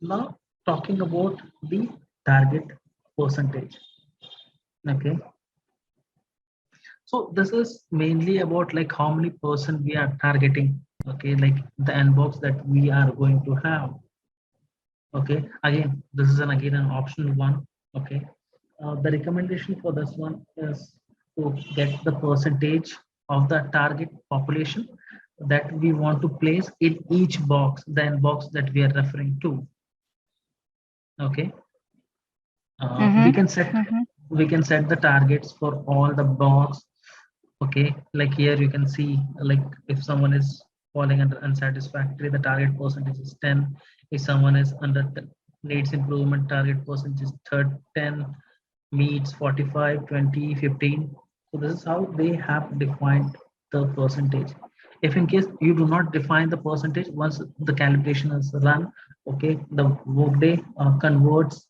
Now talking about the target percentage. Okay, so this is mainly about like how many person we are targeting. Okay, like the inbox that we are going to have. Okay, again, this is again an optional one. Okay, the recommendation for this one is to get the percentage of the target population that we want to place in each box, the inbox that we are referring to. Okay, Mm-hmm. Mm-hmm. we can set the targets for all the box. Okay, like here you can see, like if someone is falling under unsatisfactory, the target percentage is 10. If someone is under needs improvement, target percentage is 10, meets 45, 20, 15. So this is how they have defined the percentage. If in case you do not define the percentage, once the calibration is run, okay, the workday converts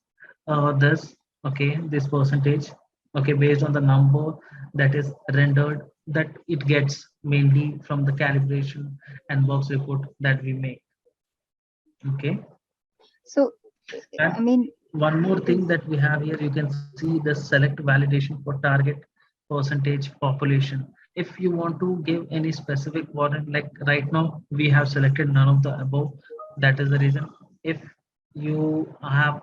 this, okay, this percentage, okay, based on the number that is rendered, that it gets mainly from the calibration and box report that we make. Okay, So, and I mean, one more thing is that we have here, you can see the select validation for target percentage population. If you want to give any specific warning, like right now we have selected none of the above. That is the reason. If you have,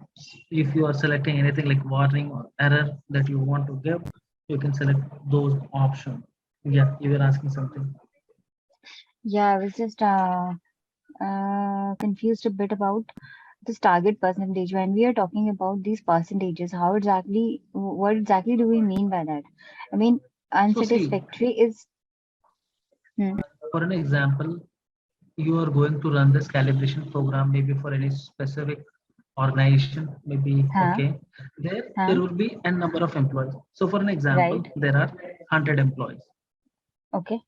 if you are selecting anything like warning or error that you want to give, you can select those options. Yeah, you were asking something. yeah, I was just confused a bit about this target percentage. When we are talking about these percentages, how exactly, what exactly do we mean by that? I mean, So see, unsatisfactory is, hmm, for an example, you are going to run this calibration program maybe for any specific organization, maybe. huh, Okay, there huh, will be n number of employees. So for an example, right, there are 100 employees. okay,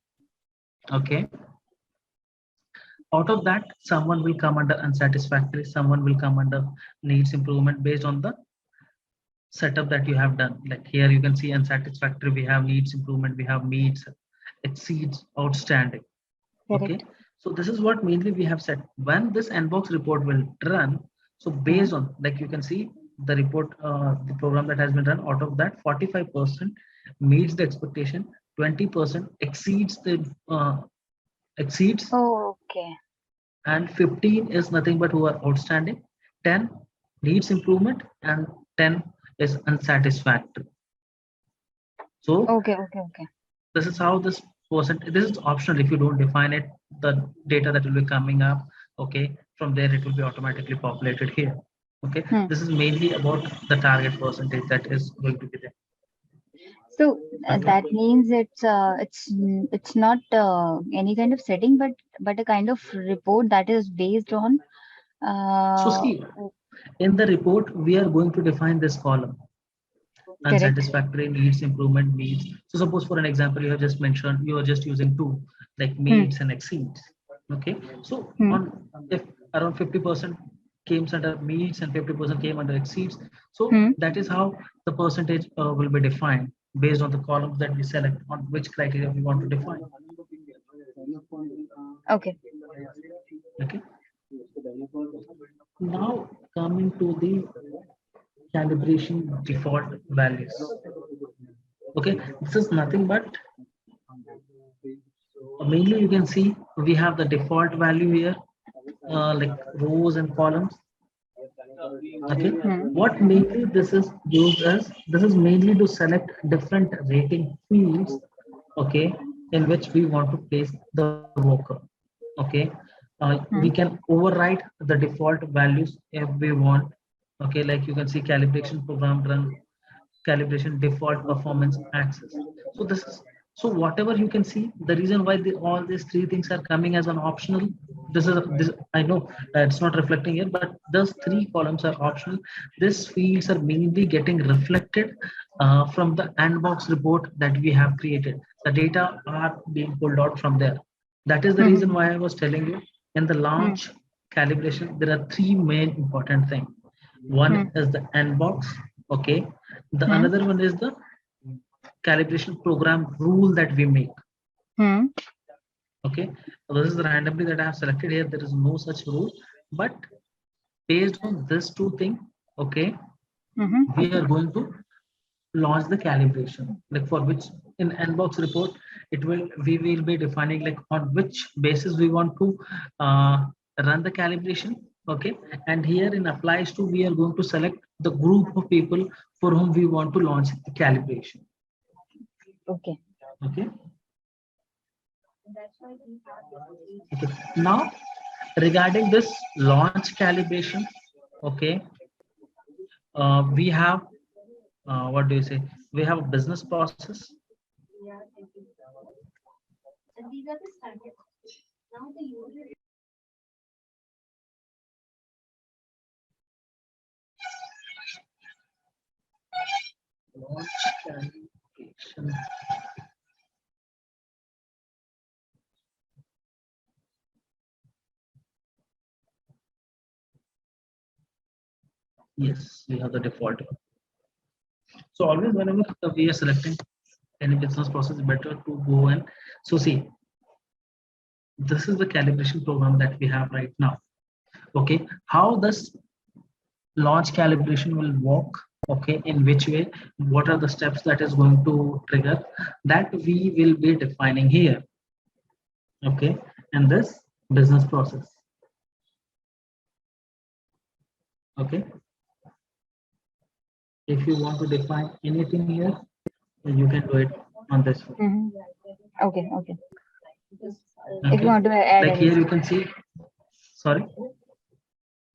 Okay, out of that someone will come under unsatisfactory, someone will come under needs improvement based on the setup that you have done. Like here you can see unsatisfactory, we have needs improvement, we have meets, exceeds, outstanding. Okay, correct. so this is what mainly we have said. When this inbox report will run, so Hmm. based on, like you can see the report, the program that has been run, out of that 45% meets the expectation, 20% exceeds the exceeds, Oh, okay, and 15 is nothing but who are outstanding, 10 needs improvement, and 10 is unsatisfactory. So okay, okay, okay. this is how this percent, this is optional. If you don't define it, the data that will be coming up, okay, from there it will be automatically populated here. Okay, Hmm. this is mainly about the target percentage that is going to be there. So Okay, that means it's not any kind of setting, but a kind of report that is based on so uh, see, in the report we are going to define this column: correct. unsatisfactory, needs improvement, needs. So suppose for an example, you have just mentioned you are just using two, like Hmm. meets and exceeds. Okay, so Hmm. on, if around 50% came under meets and 50% came under exceeds, so Hmm. that is how the percentage will be defined based on the columns that we select on which criteria we want to define. Okay. Okay, now coming to the calibration default values. Okay, this is nothing but mainly you can see we have the default value here, like rows and columns. Okay, Hmm. what mainly this is used as, this is mainly to select different rating fields, okay, in which we want to place the worker. Okay, we Hmm. can override the default values if we want. Okay, like you can see calibration program run, calibration default performance access. So this is, so whatever you can see, the reason why all these three things are coming as an optional, this is this, I know it's not reflecting here, but those three columns are optional. These fields are mainly getting reflected from the inbox report that we have created. The data are being pulled out from there. That is the Hmm. reason why I was telling you, in the Hmm. launch calibration there are three main important things. One Hmm. is the inbox. Okay, the Hmm. another one is the calibration program rule that we make. Hmm. Okay, so this is randomly that I have selected here, there is no such rule, but Based on this two things, okay, we are Okay. going to launch the calibration, like for which in nbox report it will we will be defining like on which basis we want to uh, run the calibration. Okay, and here in applies to we are going to select the group of people for whom we want to launch the calibration. Okay. Okay, okay. Now regarding this launch calibration, okay, we have what do you say, we have a business process. Launch calibration. Yes, we have the default. So always whenever we are selecting any business process, better to go and so see, this is the calibration program that we have right now. Okay, how this launch calibration will work? Okay, in which way? What are the steps that is going to trigger? That we will be defining here. Okay, and this business process. Okay, if you want to define anything here, you can do it on this one. Okay. Okay. If you Okay, want to add like any, here you can see. Sorry.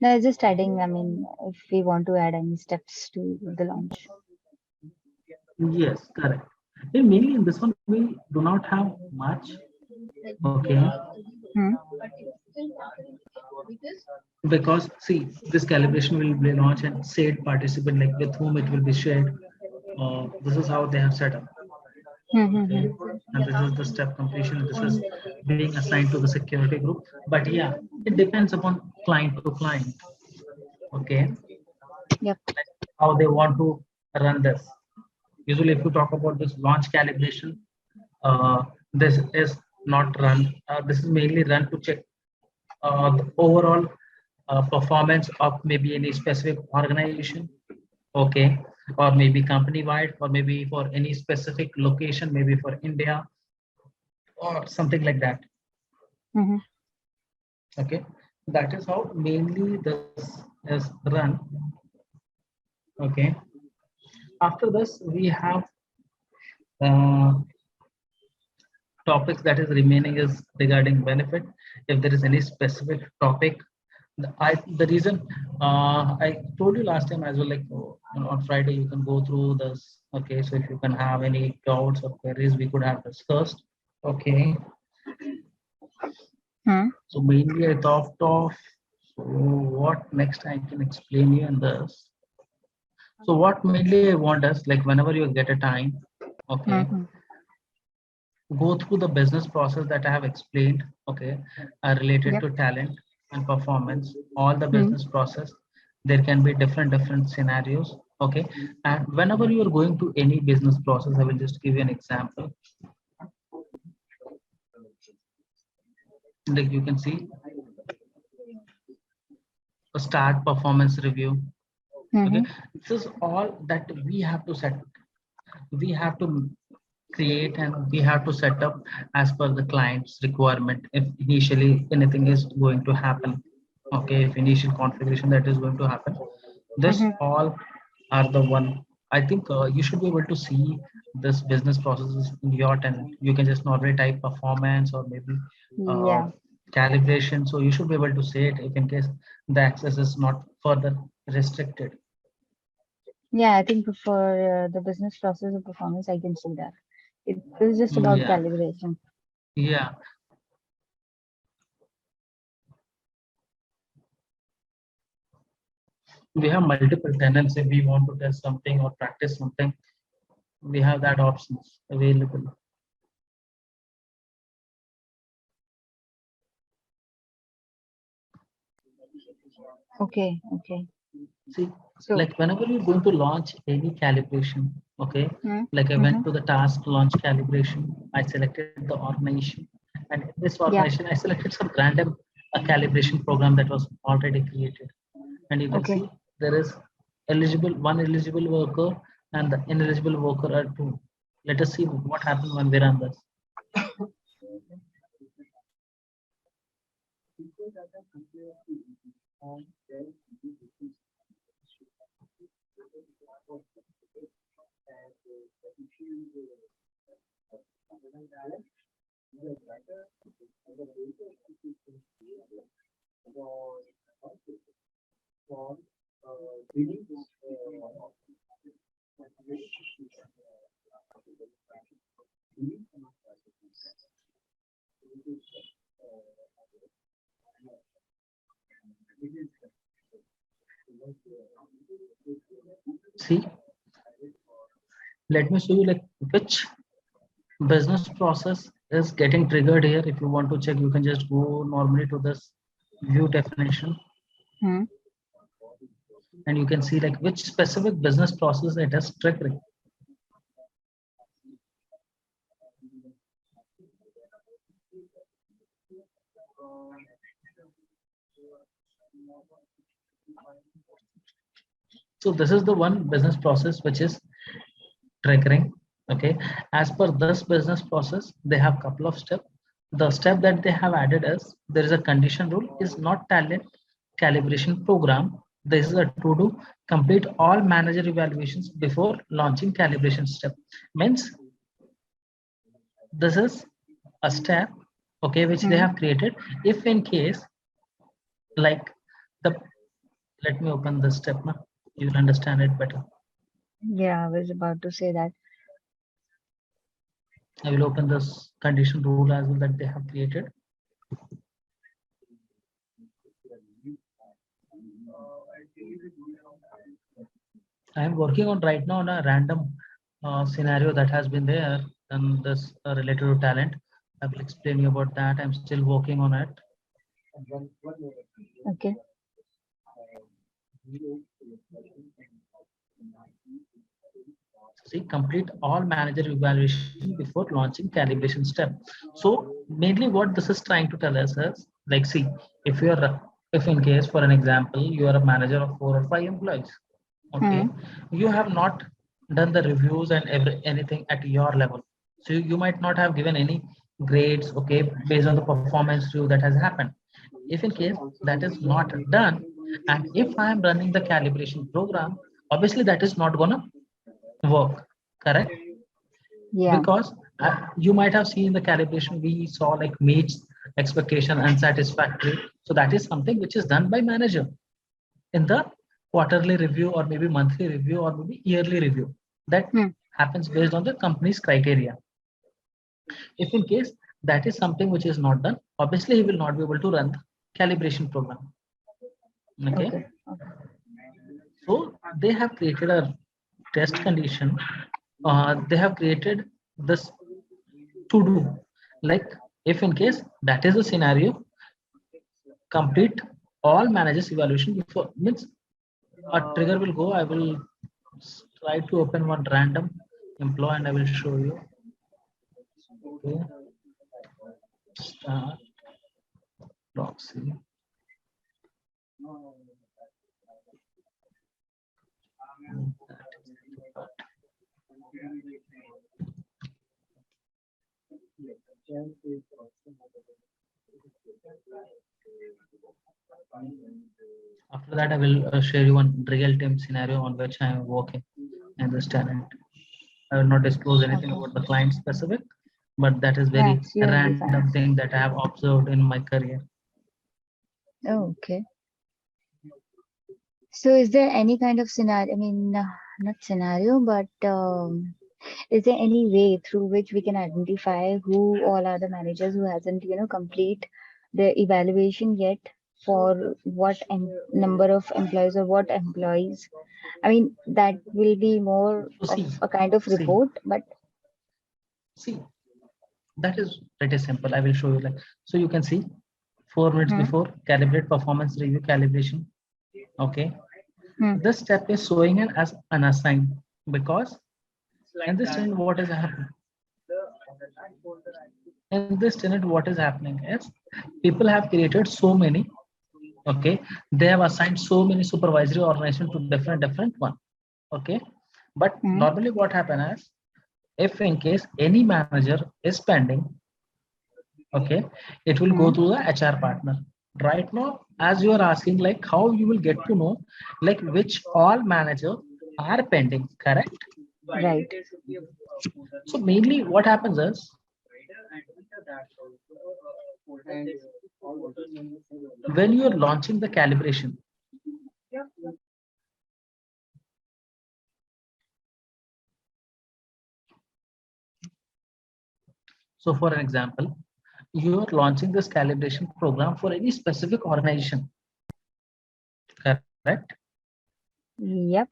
no, just adding. I mean, if we want to add any steps to the launch. Yes, correct. And mainly in this one, we do not have much. Okay, Hmm. because see, this calibration will be launched and said participant like with whom it will be shared. This is how they have set up. Okay, and this is the step completion. This is being assigned to the security group. But yeah, it depends upon client to client. Okay, Yep. how they want to run this. Usually, if you talk about this launch calibration, this is not run. This is mainly run to check the overall performance of maybe any specific organization, okay, or maybe company wide, or maybe for any specific location, maybe for India or something like that. Hmm. Okay, that is how mainly this is run. Okay, after this we have uh, topics that is remaining is regarding benefit. If there is any specific topic, the reason I told you last time as well, like on Friday you can go through this. Okay, so if you can have any doubts or queries, we could have discussed. Okay, Hmm. so mainly I thought of so what next I can explain you in this. So what mainly I want is like whenever you get a time, okay, Hmm. go through the business process that I have explained, okay, related Yep. to talent and performance, all the Hmm. business process. There can be different scenarios, okay. And whenever you are going to any business process, I will just give you an example. Like you can see a start performance review, okay. Hmm. This is all that we have to set. We have to create and we have to set up as per the client's requirement if initially anything is going to happen. Okay, if initial configuration that is going to happen, this Hmm. all are the one. I think you should be able to see this business processes in your tenant. You can just normally type performance or maybe uh, Yeah. calibration, so you should be able to say it if in case the access is not further restricted. Yeah. I think for the business process of performance, I can see that it is just about Yeah, calibration. yeah. We have multiple tenants. If we want to test something or practice something, we have that options available. Okay. Okay. See, So. like whenever you're going to launch any calibration, okay, Hmm. like I Hmm. went to the task launch calibration, I selected the organization, and in this Yeah. organization, I selected some random calibration program that was already created. and you can Okay. see there is eligible one eligible worker and the ineligible worker are two. Let us see what happened when we run this. See, let me show you like which business process is getting triggered here. If you want to check, you can just go normally to this view definition, Hmm. and you can see like which specific business process it is triggering. So this is the one business process which is triggering. Okay, as per this business process they have couple of steps. The step that they have added is there is a condition rule is not talent calibration program. This is a to do complete all manager evaluations before launching calibration step. Means this is a step, okay, which they Hmm. have created. If in case like the, let me open this step now, you'll understand it better. Yeah, I was about to say that. I will open this condition rule as well that they have created. I am working on right now on a random scenario that has been there and this related to talent. I will explain you about that. I'm still working on it. Okay. See, complete all manager evaluation before launching calibration step. So mainly what this is trying to tell us is like, see, if you are, if in case for an example, you are a manager of 4 or 5 employees, okay, Hmm. you have not done the reviews and anything at your level. So you might not have given any grades, okay, based on the performance review that has happened. If in case that is not done, and if I am running the calibration program, obviously that is not gonna work, correct? Yeah. Because you might have seen the calibration we saw like meets expectation unsatisfactory. So that is something which is done by manager in the quarterly review or maybe monthly review or maybe yearly review. That Hmm. happens based on the company's criteria. If in case that is something which is not done, obviously he will not be able to run the calibration program. Okay, Okay. Okay. so they have created a test condition. They have created this to do, like if in case that is a scenario, complete all managers evaluation before, means a trigger will go. I will try to open one random employee and I will show you. Okay, start proxy. That is the part. After that I will share you one real time scenario on which I am working in this talent. I will not disclose anything Okay. about the client specific, but that is very That's really random fine. thing that I have observed in my career. Oh, okay. So, is there any kind of scenario? I mean, not scenario, but is there any way through which we can identify who all are the managers who hasn't, complete the evaluation yet for what number of employees or what employees? I mean, that will be more So of see, a kind of see, report, but see, that is pretty simple. I will show you like, so you can see 4 minutes hmm, before calibrate performance review calibration. Okay, hmm, this step is showing it as unassigned because in this tenant what is happening, in this tenant what is happening is people have created so many, Okay, they have assigned so many supervisory organization to different one. Okay, but Hmm. normally what happen is, if in case any manager is pending, okay, it will go Hmm. to the HR partner. Right now, as you are asking, like how you will get to know like which all manager are pending, correct? Right. So mainly what happens is, when you are launching the calibration, so for an example, you are launching this calibration program for any specific organization, correct? Yep.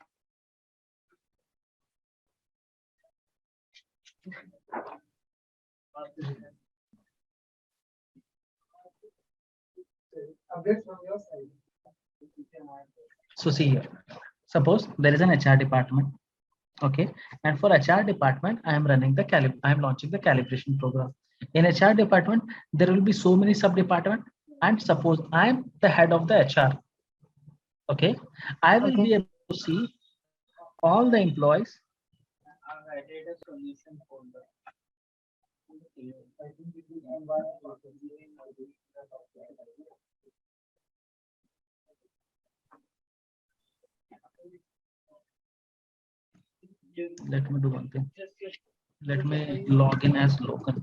So see here, suppose there is an HR department, okay, and for HR department I am running the I am launching the calibration program. In HR department there will be so many sub department, and suppose I am the head of the HR, okay, I will Okay. be able to see all the employees. Let me do one thing, let me log in as local.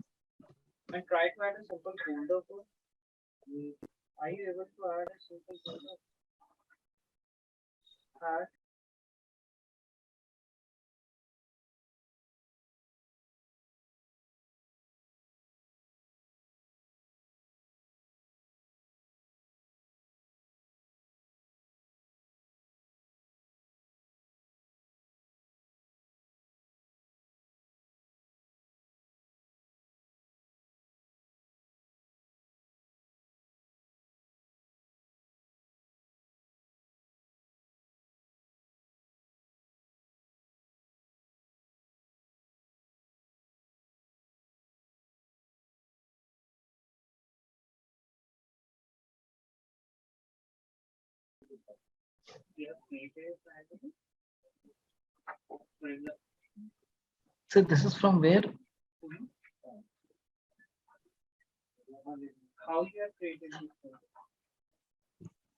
So this is from where,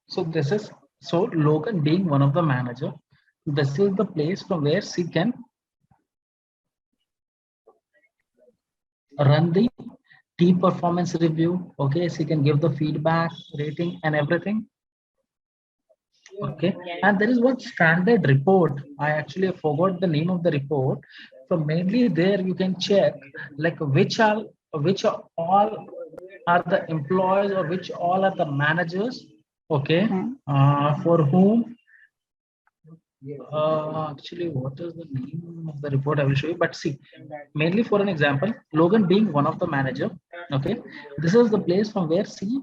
so this is, so Logan being one of the manager, this is the place from where she can run the team performance review. Okay, she can give the feedback, rating and everything. Okay, and there is one standard report, I actually forgot the name of the report. So mainly there you can check like which are all are the employees, or which all are the managers, okay, Hmm. for whom, actually, what is the name of the report? I will show you. But see, mainly for an example, Logan being one of the manager. Okay, this is the place from where she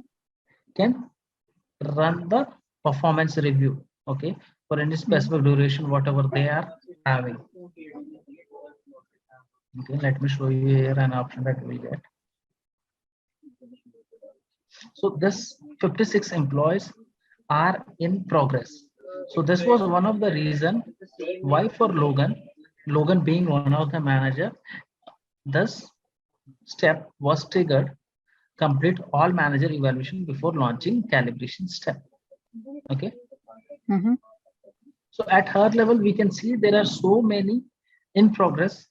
can run the performance review. Okay, for any Hmm. specific duration, whatever they are having. Okay, let me show you here an option that we will get. So this 56 employees are in progress. So this was one of the reason why for Logan being one of the manager, this step was triggered. Complete all manager evaluation before launching calibration step. Okay. Hmm. So at her level, we can see there are so many in progress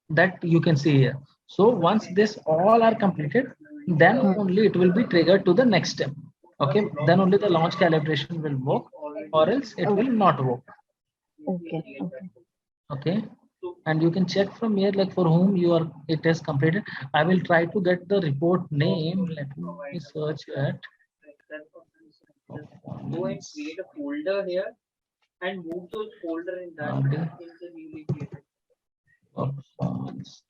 that you can see here. So once this all are completed, then Hmm. only it will be triggered to the next step. Okay, then only the launch calibration will work, or else it Oh, will not work. okay. Okay. Okay, and you can check from here like for whom you are it is completed. I will try to get the report name. Let me search it. Performance. Performance.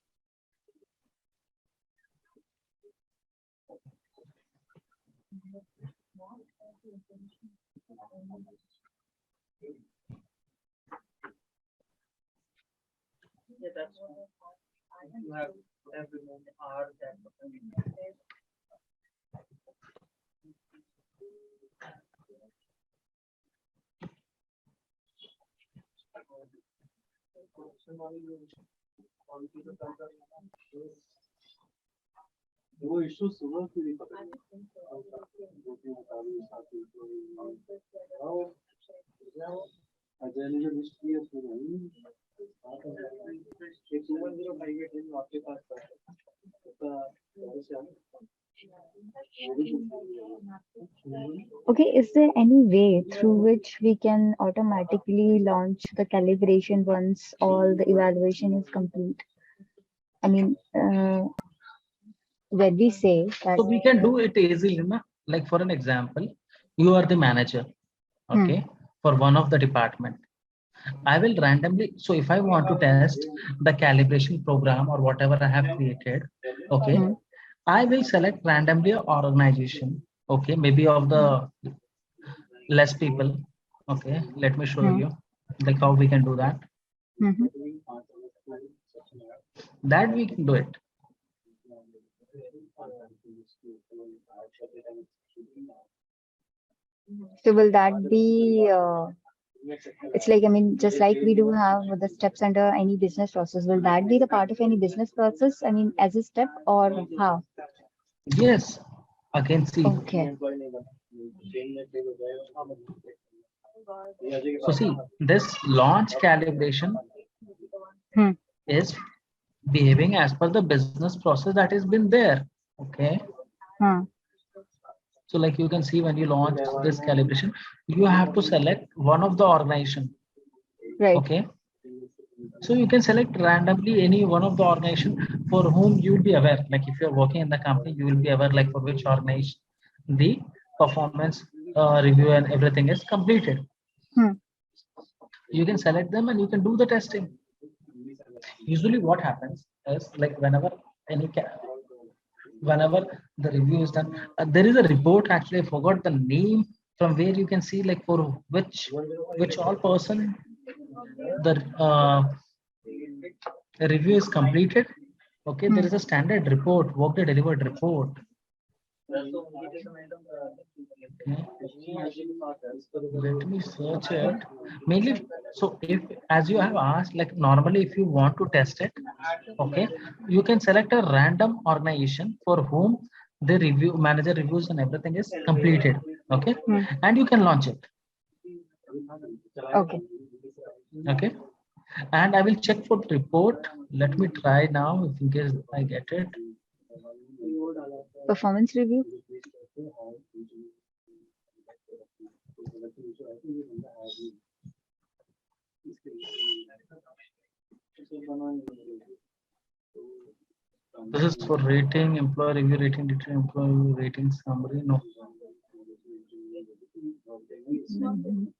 Okay, is there any way through which we can automatically launch the calibration once all the evaluation is complete? I mean, when we say that, So we can do it easily, na? Like for an example, you are the manager, hmm, okay, for one of the department. I will randomly, so if I want to test the calibration program or whatever I have created, okay, hmm, I will select randomly a organization, okay, maybe of hmm, the less people, okay. Let me show hmm, you like how we can do that. hmm. That we can do it. So will that be, it's like, I mean, just like we do have the steps under any business process, will that be the part of any business process? I mean, as a step or how? Yes. Again, see. Okay. So see, this launch calibration Hmm, is behaving as per the business process that has been there. Okay. hmm, So like you can see when you launch this calibration, you have to select one of the organization. right. Okay. So you can select randomly any one of the organization for whom you will be aware. Like if you're working in the company, you will be aware like for which organization the performance review and everything is completed. Hmm, You can select them and you can do the testing. Usually what happens is like any whenever the review is done, there is a report, actually I forgot the name, from where you can see like for which all person the review is completed. Okay, there hmm. is a standard report, Workday delivered report. Okay. Let me search it. Mainly, so if, as you have asked, like normally if you want to test it, okay, you can select a random organization for whom the review manager reviews and everything is completed. Okay, Hmm. and you can launch it. Okay. Okay, and I will check for the report. Let me try now if in case I get it. Performance review. This is for rating, employee review, rating detail, employee rating summary. No. Mhm.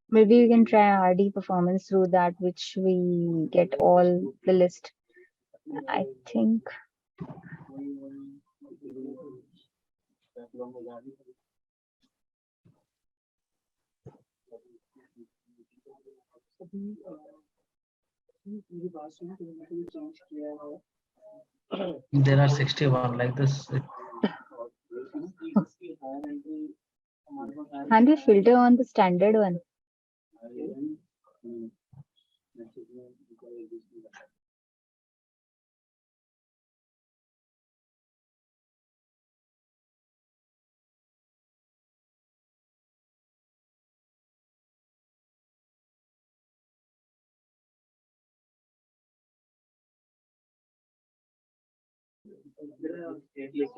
Maybe we can try RD performance through that, which we get all the list. I think. There are 61 like this. Can we filter on the standard one?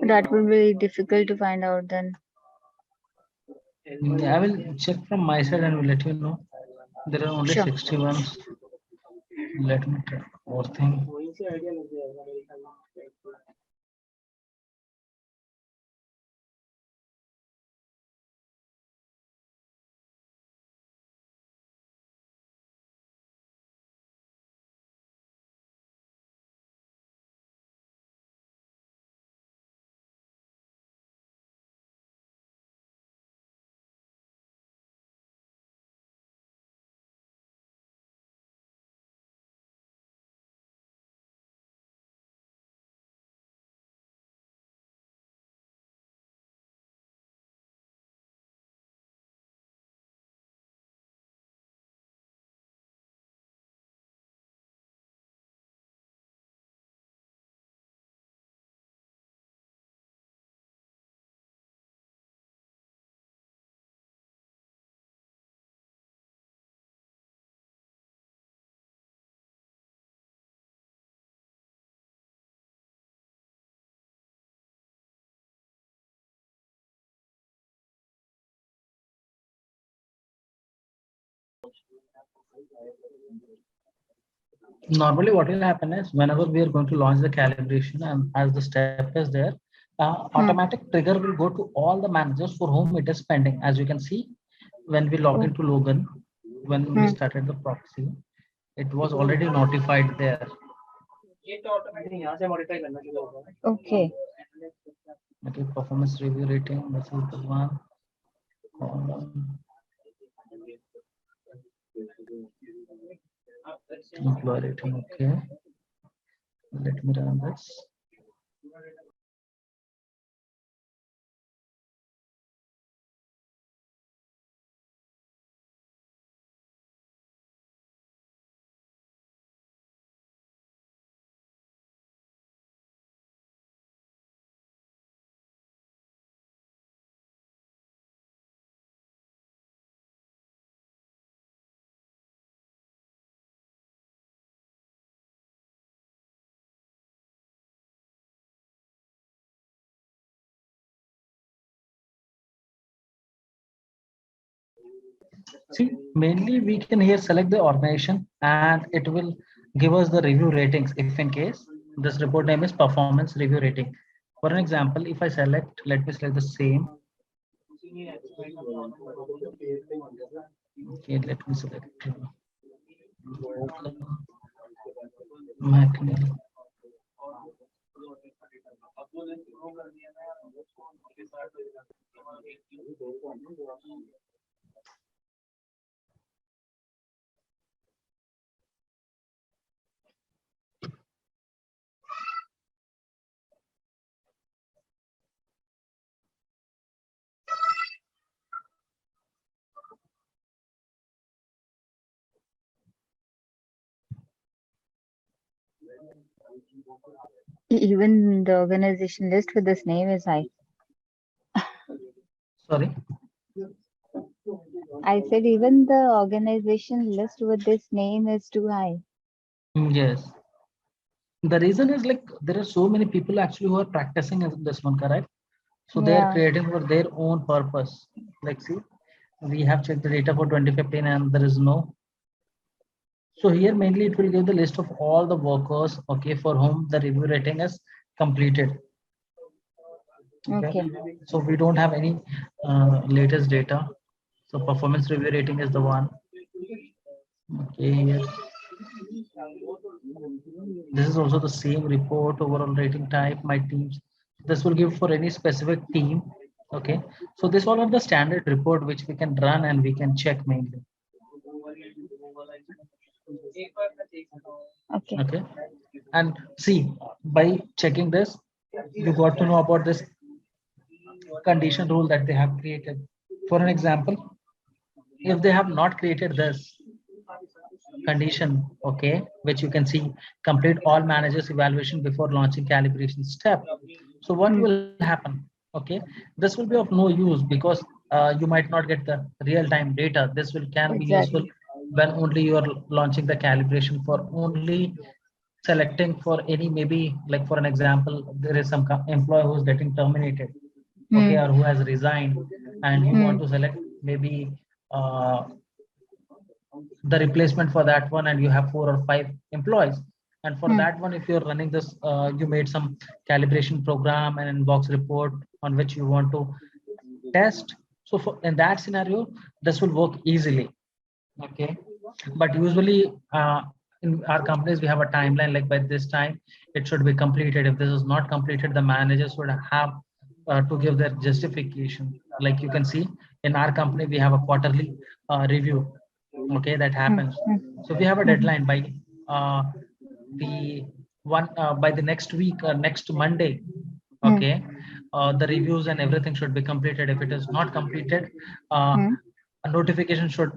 That will be difficult to find out then. I will check from my side and will let you know. There are only Sure. 61. Let me try more thing. Normally what will happen is whenever we are going to launch the calibration and as the step is there, Hmm. automatic trigger will go to all the managers for whom it is pending. As you can see, when we log Oh. into login, when we Hmm. started the proxy, it was already notified there. Okay. Okay, performance review rating, this is the one column. Employee rating, okay, let me run this. See, mainly we can here select the organization and it will give us the review ratings if in case this report name is performance review rating. For an example, if I select, let me select the same. Okay, let me select McNeil. Even the organization list with this name is high. Sorry. I said even the organization list with this name is too high. Yes. The reason is like there are so many people actually who are practicing this one, correct? So they are Yeah. creating for their own purpose. Like, see, we have checked the data for 2015 and there is no. So here mainly it will give the list of all the workers, okay, for whom the review rating is completed. Okay, Okay. so we don't have any latest data. So performance review rating is the one. Okay, here this is also the same report overall rating type, my teams. This will give for any specific team. Okay, so this all are the standard report which we can run and we can check mainly. Okay. Okay, and see, by checking this, you got to know about this condition rule that they have created. For an example, if they have not created this condition, okay, which you can see, complete all managers evaluation before launching calibration step. So what Hmm. will happen? Okay, this will be of no use because you might not get the real time data. This will can be useful Exactly. when only you are launching the calibration for only selecting for any, maybe like for an example, there is some employee who is getting terminated, okay, Hmm. or who has resigned, and you Hmm. want to select maybe uh, the replacement for that one, and you have 4 or 5 employees, and for Hmm. that one if you're running this, you made some calibration program and inbox report on which you want to test. So for in that scenario this will work easily. Okay, but usually in our companies we have a timeline, like by this time it should be completed. If this is not completed, the managers would have to give their justification. Like you can see in our company we have a quarterly review, okay, that Hmm. happens. Hmm. So we have a Hmm. deadline by uh, the by the next week or next Monday, Hmm. okay, the reviews and everything should be completed. If it is not completed, uh, Hmm. a notification should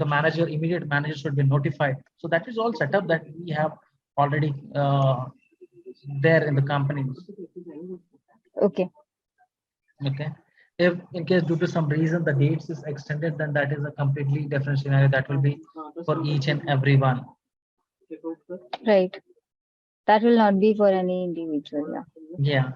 the manager, immediate manager should be notified. So that is all set up that we have already there in the companies. Okay. Okay, if in case due to some reason the dates is extended, then that is a completely different scenario. That will be for each and every one. Right. That will not be for any individual. Yeah. Yeah.